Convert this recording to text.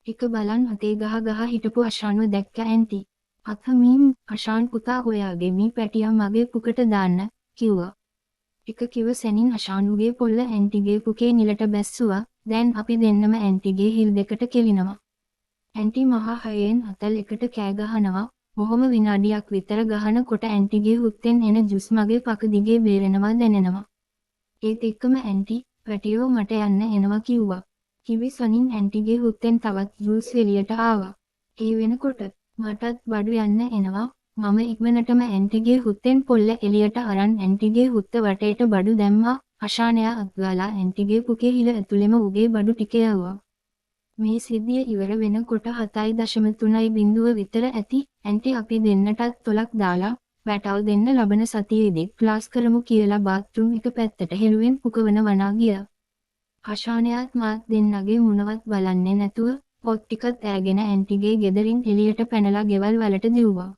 ටික බලන් අතේ ගහ හිටපු අෂාන්ව දැක්ක ඇන්ටි. අතමින් අෂාන් පුතා ඔයාගේ මී පැටියා මගේ පුකට දාන්න කිව්වා. ටික කිව්ව සැනින් අෂාන්ගේ පොල්ල ඇන්ටිගේ පුකේ නිලට බැස්සුවා. දැන් අපි දෙන්නම ඇන්ටිගේ හිල් දෙකට කෙලිනවා. ඇන්ටි මහා හයෙන් අතල් එකට කෑ ගහනවා. බොහොම විනාඩියක් විතර ගහනකොට ඇන්ටිගේ හුත්තෙන් එන ජුස් මගේ පක දිගේ බේරෙනවා දැනෙනවා. ඒත් එක්කම ඇන්ටි පැටියෝ මට යන්න එනවා කිව්වා. කිවි සොනින් ඇන්ටිගේ හුත්තෙන් තවත් ජූස් එළියට ආවා. ඒ වෙනකොට මටත් බඩු යන්න එනවා. මම ඉක්මනටම ඇන්ටිගේ හුත්තෙන් පොල්ල එළියට අරන් ඇන්ටිගේ හුත්ත වටේට බඩු දැම්මා. අෂානයා අත්ගාලා ඇන්ටිගේ පුකේ හිල ඇතුළෙම උගේ බඩු ටික යවුවා. මේ සිද්ධිය ඉවර වෙනකොට 7.3 විතර ඇති. ඇන්ටි අපි දෙන්නටත් තොලක් දාලා වැටව් දෙන්න ලබන සතියේදී ක්ලාස් කරමු කියලා බාත්රූම් එක පැත්තට හෙළුවෙන් පුකවන වනා ගියා. අෂානයාත් මාත් දෙන්නගේ මුණවත් බලන්නේ නැතුව පොත් ටිකත් අරගෙන ඇන්ටිගේ ගෙදරින් එළියට පැනලා ගෙවල් වලට දිව්වා.